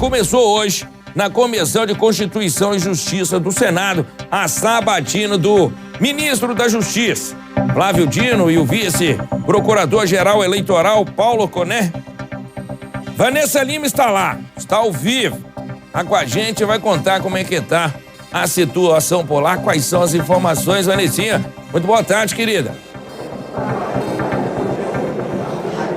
começou hoje, na Comissão de Constituição e Justiça do Senado, a sabatina do ministro da Justiça, Flávio Dino, e o vice-procurador-geral eleitoral, Paulo Gonet. Vanessa Lima está lá, está ao vivo. Tá com a gente, vai contar como é que tá a situação por lá, quais são as informações, Vanessinha. Muito boa tarde, querida.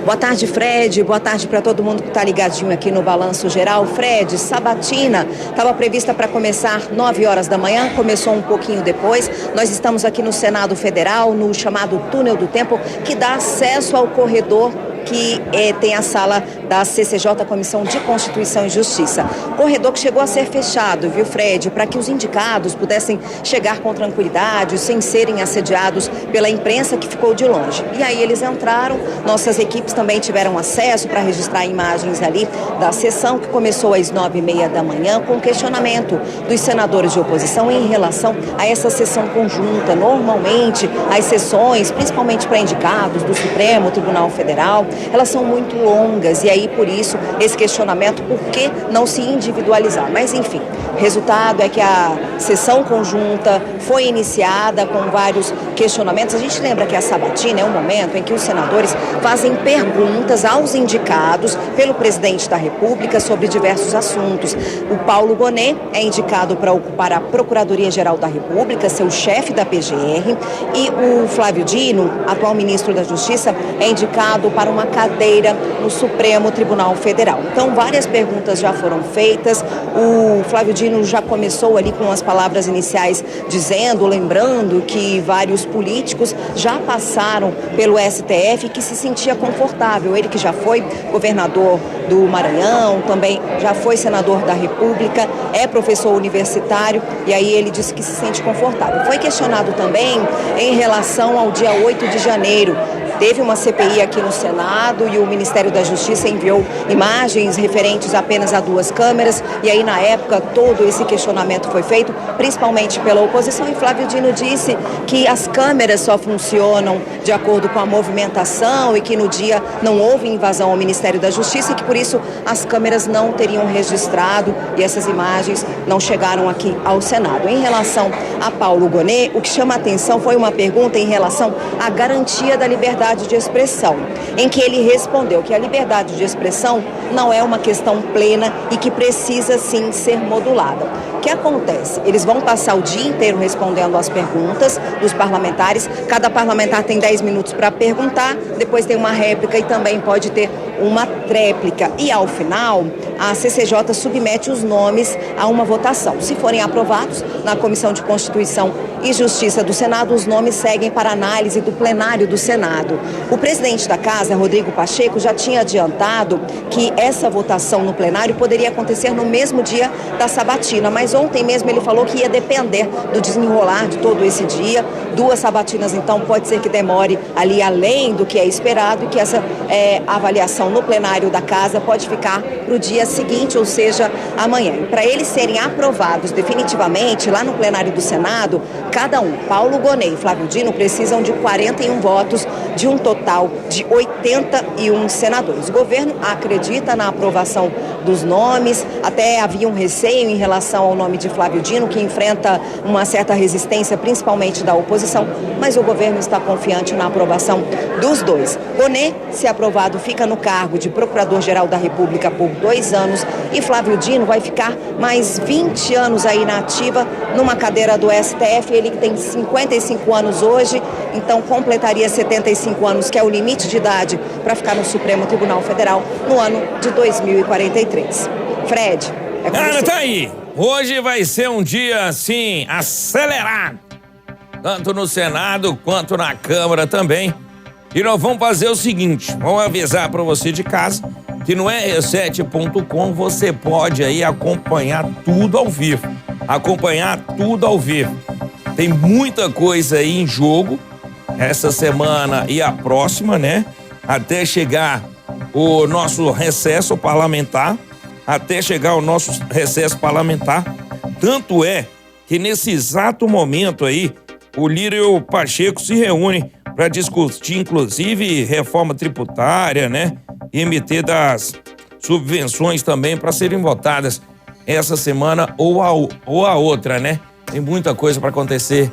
Boa tarde, Fred. Boa tarde para todo mundo que está ligadinho aqui no Balanço Geral. Fred, sabatina estava prevista para começar 9 horas da manhã, começou um pouquinho depois. Nós estamos aqui no Senado Federal, no chamado Túnel do Tempo, que dá acesso ao corredor que tem a sala da CCJ, Comissão de Constituição e Justiça. Corredor que chegou a ser fechado, viu, Fred? Para que os indicados pudessem chegar com tranquilidade, sem serem assediados pela imprensa que ficou de longe. E aí eles entraram, nossas equipes também tiveram acesso para registrar imagens ali da sessão, que começou às 9h30 da manhã, com questionamento dos senadores de oposição em relação a essa sessão conjunta. Normalmente, as sessões, principalmente para indicados do Supremo Tribunal Federal, elas são muito longas e aí por isso esse questionamento, por que não se individualizar? Mas enfim, o resultado é que a sessão conjunta foi iniciada com vários questionamentos. A gente lembra que a sabatina é um momento em que os senadores fazem perguntas aos indicados pelo presidente da República sobre diversos assuntos. O Paulo Gonet é indicado para ocupar a Procuradoria-Geral da República, ser o chefe da PGR, e o Flávio Dino, atual ministro da Justiça, é indicado para uma cadeira no Supremo Tribunal Federal. Então, várias perguntas já foram feitas. O Flávio Dino já começou ali com as palavras iniciais dizendo, lembrando que vários políticos já passaram pelo STF e que se sentia confortável. Ele que já foi governador do Maranhão, também já foi senador da República, é professor universitário, e aí ele disse que se sente confortável. Foi questionado também em relação ao dia 8 de janeiro. Teve uma CPI aqui no Senado e o Ministério da Justiça enviou imagens referentes apenas a 2 câmeras, e aí na época todo esse questionamento foi feito, principalmente pela oposição, e Flávio Dino disse que as câmeras só funcionam de acordo com a movimentação e que no dia não houve invasão ao Ministério da Justiça e que por isso as câmeras não teriam registrado e essas imagens não chegaram aqui ao Senado. Em relação a Paulo Gonet, o que chama a atenção foi uma pergunta em relação à garantia da liberdade de expressão, em que ele respondeu que a liberdade de expressão não é uma questão plena e que precisa sim ser modulada. O que acontece? Eles vão passar o dia inteiro respondendo às perguntas dos parlamentares. Cada parlamentar tem 10 minutos para perguntar, depois tem uma réplica e também pode ter uma tréplica. E ao final, a CCJ submete os nomes a uma votação. Se forem aprovados na Comissão de Constituição e Justiça do Senado, os nomes seguem para análise do plenário do Senado. O presidente da Casa, Rodrigo Pacheco, já tinha adiantado que essa votação no plenário poderia acontecer no mesmo dia da sabatina, mas ontem mesmo ele falou que ia depender do desenrolar de todo esse dia. 2 sabatinas, então, pode ser que demore ali além do que é esperado e que essa avaliação no plenário da Casa pode ficar para o dia seguinte, ou seja, amanhã. Para eles serem aprovados definitivamente lá no plenário do Senado, cada um, Paulo Gonet e Flávio Dino, precisam de 41 votos de um total de 81 senadores. O governo acredita na aprovação dos nomes, até havia um receio em relação ao nome de Flávio Dino, que enfrenta uma certa resistência, principalmente da oposição, mas o governo está confiante na aprovação dos 2. Gonet, se aprovado, fica no cargo de Procurador-Geral da República por 2 anos e Flávio Dino vai ficar mais 20 anos aí na ativa numa cadeira do STF. Ele que tem 55 anos hoje, então completaria 75 anos, que é o limite de idade para ficar no Supremo Tribunal Federal no ano de 2043. Fred, é com você. Tá aí. Hoje vai ser um dia, assim, acelerado. Tanto no Senado quanto na Câmara também. E nós vamos fazer o seguinte, vamos avisar para você de casa que no r7.com você pode aí acompanhar tudo ao vivo. Tem muita coisa aí em jogo essa semana e a próxima, né? Até chegar o nosso recesso parlamentar. Tanto é que nesse exato momento aí, o Lira e o Pacheco se reúnem para discutir, inclusive, reforma tributária, né? IMT das subvenções também para serem votadas essa semana ou a outra, né? Tem muita coisa para acontecer